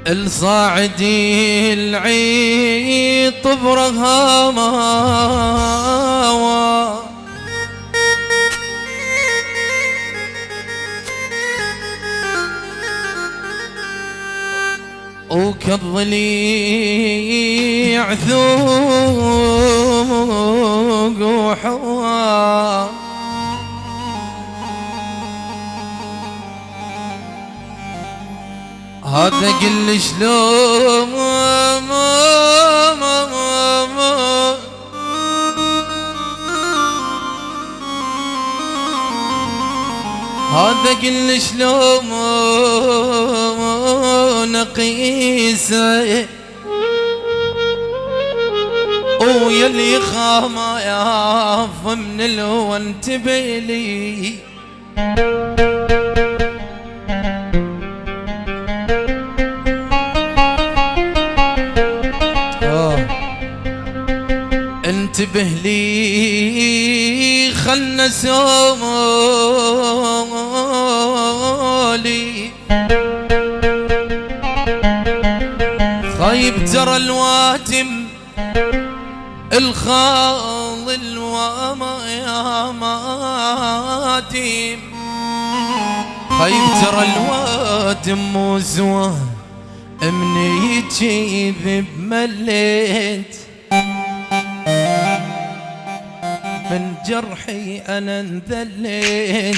الصاعدي العيد طبرها ماوى وكالضليع ذوق وحوى هذا قل شلون هذا قل شلون قيسه ويلي خاما ياف من الهوى انتبه لي انتبه لي خلنا سولي خايب ترى الواتم الخال الوما يا ماتم خايب ترى الواتم وزوه من يجيب مليت من جرحي أنا انذليت.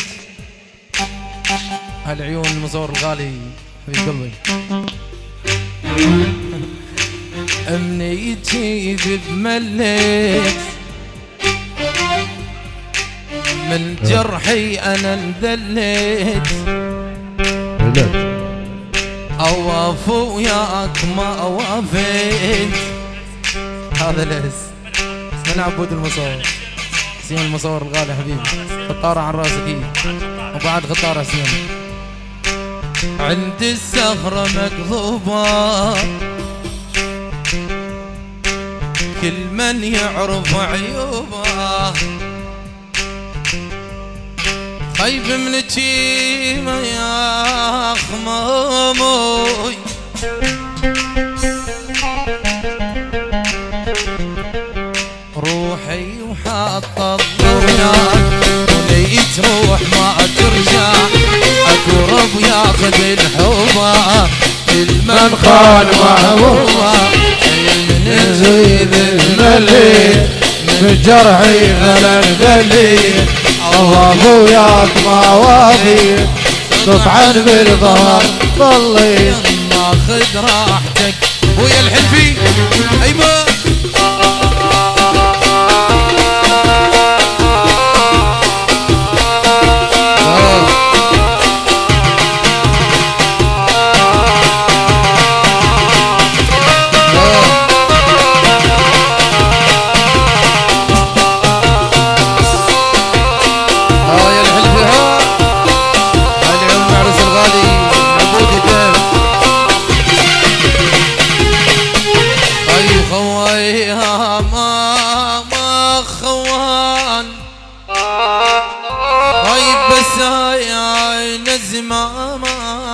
هالعيون المصور الغالي حبيب قلبي أمنيتي بمليت من جرحي أنا انذليت أواف وياك ما وافيت. هذا الهز من عبود المصور حسين المصور الغالي حبيبي خطارة عن راسك وبعد خطارة حسين. عندي السهرة مقلوبة كل من يعرف عيوبه خايف من جيمه يا خمامي روحي وحاطة الضويات وليت روح ما ترجع اقرب ياخذ الحوبة المن خان محبوبة من زيد الملي من جرحي غلا الغلي الله وياك ما وافي تطعن بالظهر ضليت ماخذ راحتك ويا الحلفي ايوه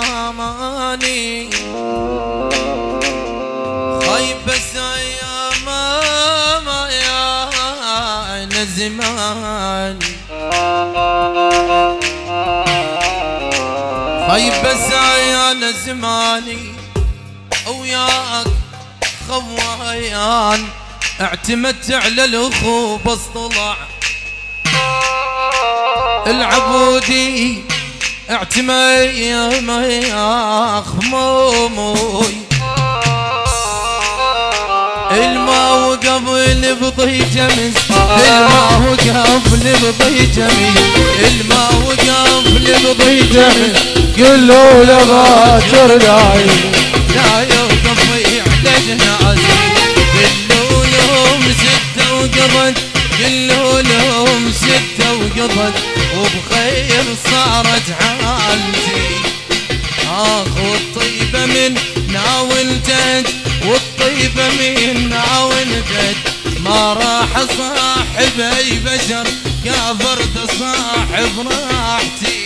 زماني خايب بس يا ماما يا زماني خايب بس يا زماني وياك خوان اعتمدت على الاخو بس طلع العبودي اعتمي يا خمومي الماء وقبل بضي جميل الماء وقبل بضي جميل الماء وقبل بضي جميل قلوا لباكر لاي لا يوقفي على جنازي قلوا لهم ستة وقضت قلوا لهم ستة وقضت وبخير صارت حالتي والطيبة من ناولتك والطيبة الطيبة منا وانتهت ما راح صاحب اي بشر يا فرد صاحب راحتي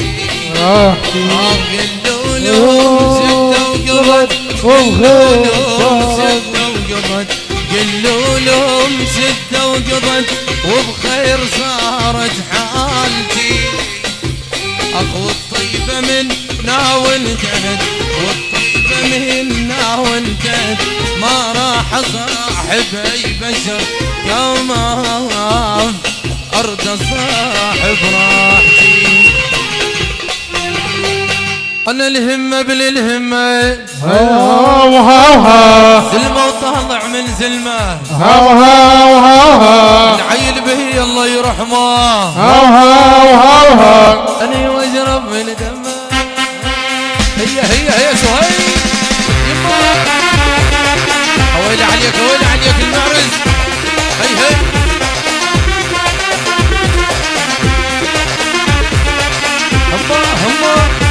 قلوا لهم شفته وقضت قلوا لهم شفته وقضت قلوا لهم شفته وقضت وبخير صارت حالتي اخو الطيبة منا وانتهت والطيبة منا وانتهت ما راح صاحب اي بشر يوم ارض صاحب راحتي انا الهمة بالهمة زلمة وطالع من زلمة العيل به الله يرحمه انا واجرب من دمه هي سهيل يما ويلي عليك ويلي عليك المعرس هي هما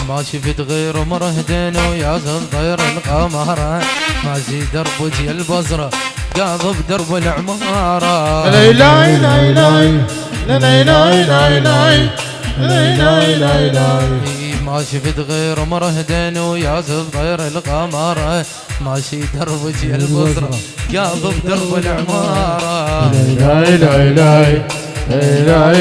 ما شفت غير مرهدين وياخذ غير القمرة ماشي درب وجه البصرة قاضب درب العمارة لا لا لا لا لا لا لا لا ما شفت غير مرهدين وياخذ غير القمرة ماشي درب وجه البصرة قاضب درب العمارة لا لا لا لا لا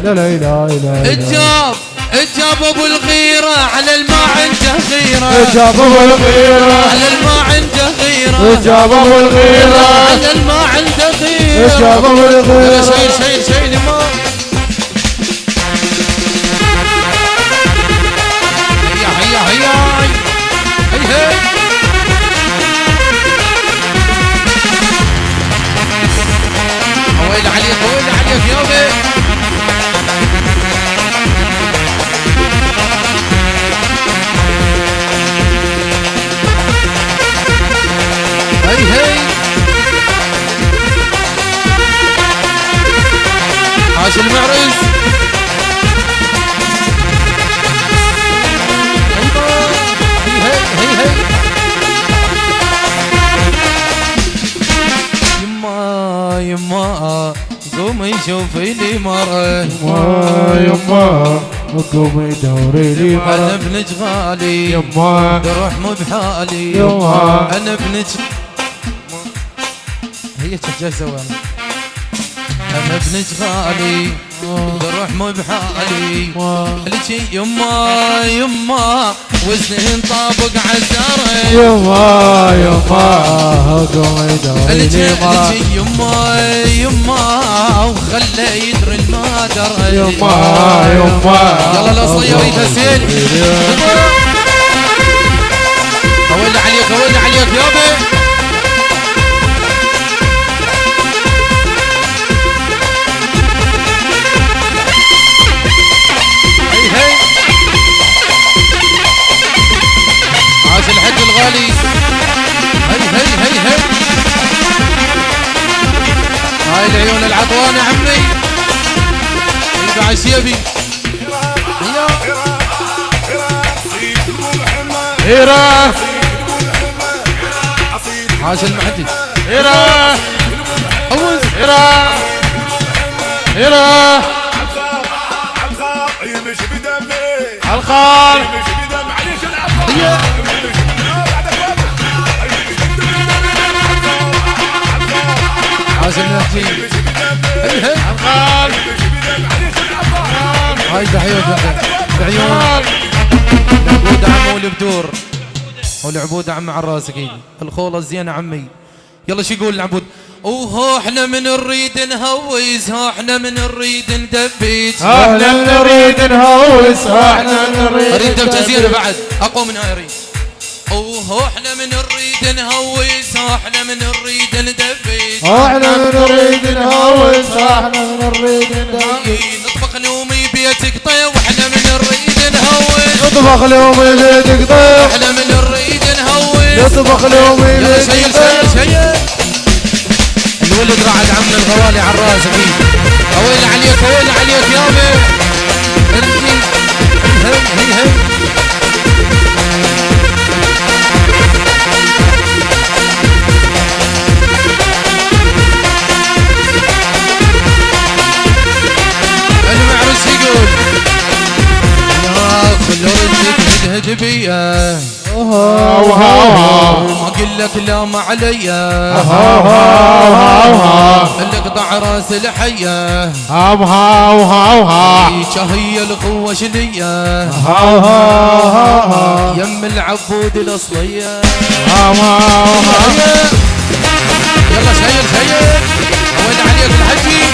لا لا لا اجاب ابو الغيرة على الماء عنده غيرة اجاب ابو الغيرة على الماء عنده غيرة اجاب ابو الغيرة على الماء عنده غيرة اجاب ابو الغيرة شيل ما هيا ويل عليك يا بي هي عاش المعرس هي يما قومي شوفي لي مرة يما قومي دوري لي مرة انا ابنك غالي يما بروح مو بحالي يما انا ابنك هي جاي سوي انا ابنك غالي بروح مو بحالي لك يما وزنهن طابق عالزرع يما قومي دوري لي مرة يما وخلى يدري المادر يما يلا لا صيري تسيل ويلي عليك يابا هي عاش الحج الغالي هي هاي العيون العطوانة عمي يبقى عشيبي هيرا عاش المحدي هيرا حوز هيرا الخال هي عاش المحدي هي الخال هاي دحيوت بعيون العبود عمو والبدور والعبود عم عراس اكيد الخوله الزينه عمي يلا شو يقول العبود اوه احنا من نريد نهوس احنا من نريد ندبيج احنا نريد نهوس احنا نريد اريد دبجه زينه بعد اقوى من هاي اريد اوه احنا من نريد نهوس احنا من نريد ندبيج احنا نريد نهوس احنا نريد ندبيج نطبخ نومي بيتك طيب واحنا من نريد نهوس نطبخ لومي بيتك طيب احنا من نريد نهوس نطبخ لومي بيتك طيب الولد رعد عم الغوالي على الراس اكيد ويل عليك ويل لك يابا انتي هي المعرس يقول يا خلوتك تجهد بيا ما اقول لك لا ما عليا اقطع راس الحيه هي القوه شنيه يم العبود الاصليه يلا شيل وين عليك الحجي